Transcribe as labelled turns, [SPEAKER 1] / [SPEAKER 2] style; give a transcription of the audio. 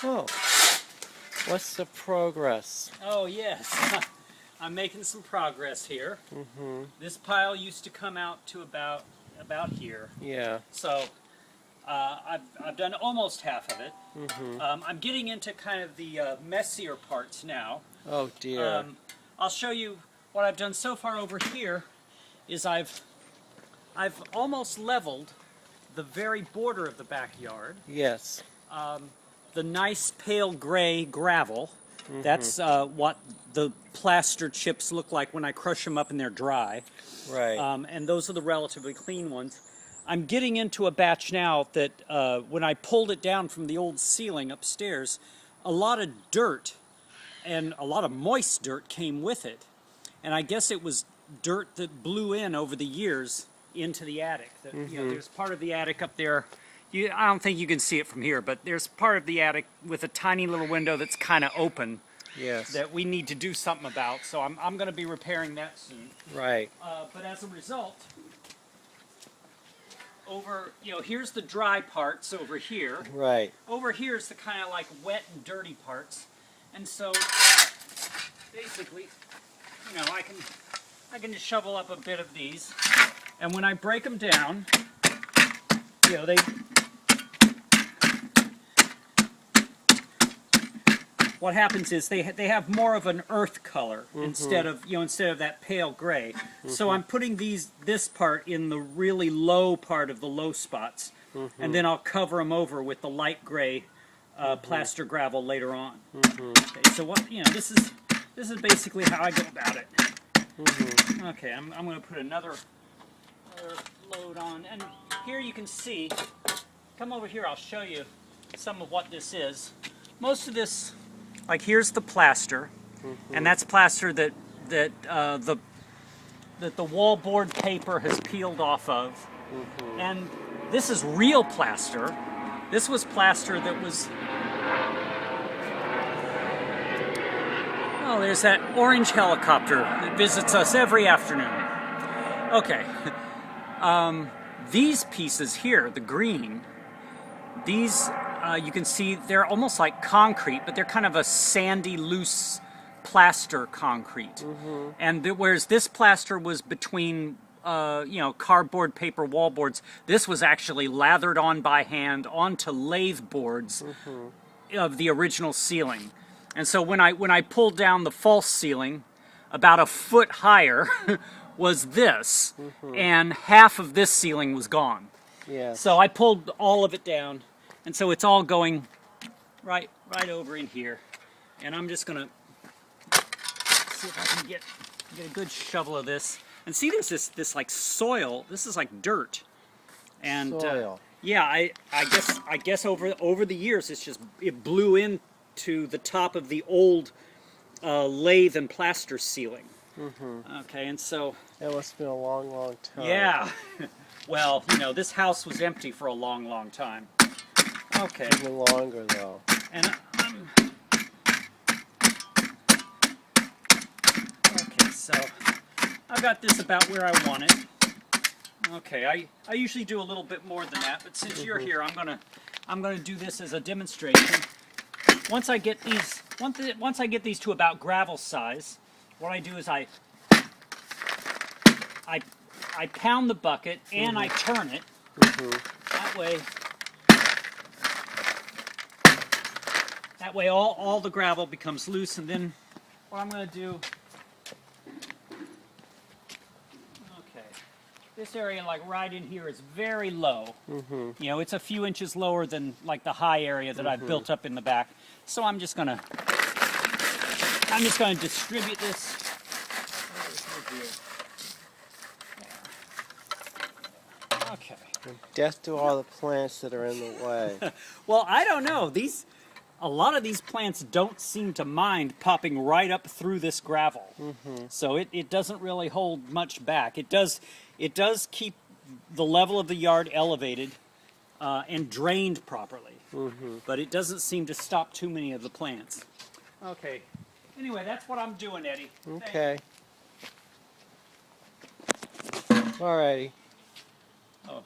[SPEAKER 1] Oh, what's the progress?
[SPEAKER 2] Oh yes, I'm making some progress here.
[SPEAKER 1] Mm-hmm.
[SPEAKER 2] This pile used to come out to about here.
[SPEAKER 1] Yeah.
[SPEAKER 2] So I've done almost half of it.
[SPEAKER 1] Mm-hmm.
[SPEAKER 2] I'm getting into kind of the messier parts now.
[SPEAKER 1] Oh dear.
[SPEAKER 2] I'll show you what I've done so far over here. Is I've almost leveled the very border of the backyard.
[SPEAKER 1] Yes.
[SPEAKER 2] The nice pale gray gravel.
[SPEAKER 1] Mm-hmm.
[SPEAKER 2] That's what the plaster chips look like when I crush them up and they're dry.
[SPEAKER 1] Right.
[SPEAKER 2] And those are the relatively clean ones. I'm getting into a batch now that when I pulled it down from the old ceiling upstairs, a lot of dirt and a lot of moist dirt came with it. And I guess it was dirt that blew in over the years into the attic. That,
[SPEAKER 1] Mm-hmm.
[SPEAKER 2] you know, there's part of the attic up there. I don't think you can see it from here, but there's part of the attic with a tiny little window that's kind of open.
[SPEAKER 1] Yes.
[SPEAKER 2] That we need to do something about. So I'm going to be repairing that soon.
[SPEAKER 1] Right.
[SPEAKER 2] But as a result, here's the dry parts over here.
[SPEAKER 1] Right.
[SPEAKER 2] Over here is the kind of like wet and dirty parts. And so basically, I can just shovel up a bit of these. And when I break them down, what happens is they have more of an earth color instead of that pale gray. So I'm putting this part in the really low part of the low spots, and then I'll cover them over with the light gray plaster gravel later on. Okay, so this is basically how I go about it. Okay, I'm going to put another load on, and here you can see. Come over here, I'll show you some of what this is. Most of this. Like here's the plaster, and that's plaster that the wallboard paper has peeled off of. And this is real plaster. This was plaster that was. Oh, there's that orange helicopter that visits us every afternoon. Okay, these pieces here, the green, these. You can see they're almost like concrete, but they're kind of a sandy, loose plaster concrete. And whereas this plaster was between, cardboard, paper, wallboards, this was actually lathered on by hand onto lathe boards of the original ceiling. And so when I pulled down the false ceiling, about a foot higher was this, and half of this ceiling was gone.
[SPEAKER 1] Yeah.
[SPEAKER 2] So I pulled all of it down. And so it's all going right over in here. And I'm just going to see if I can get a good shovel of this. And see, there's this like soil. This is like dirt. And
[SPEAKER 1] Soil.
[SPEAKER 2] yeah, I guess over the years it blew into the top of the old lathe and plaster ceiling. Okay, and so
[SPEAKER 1] That must have been a long, long time.
[SPEAKER 2] yeah. Well, this house was empty for a long, long time. Okay.
[SPEAKER 1] Even longer though.
[SPEAKER 2] And okay, so I've got this about where I want it. Okay, I usually do a little bit more than that, but since you're here, I'm gonna do this as a demonstration. Once I get these to about gravel size, what I do is I pound the bucket and I turn it. That way all the gravel becomes loose, and then what I'm going to do, okay, this area like right in here is very low. It's a few inches lower than like the high area that I've built up in the back. So I'm just going to distribute this. Okay.
[SPEAKER 1] Death to all the plants that are in the way.
[SPEAKER 2] Well, I don't know. A lot of these plants don't seem to mind popping right up through this gravel. So it doesn't really hold much back. It does keep the level of the yard elevated and drained properly. But it doesn't seem to stop too many of the plants. Okay. Anyway, that's what I'm doing, Eddie.
[SPEAKER 1] Okay. Alrighty.
[SPEAKER 2] Oh.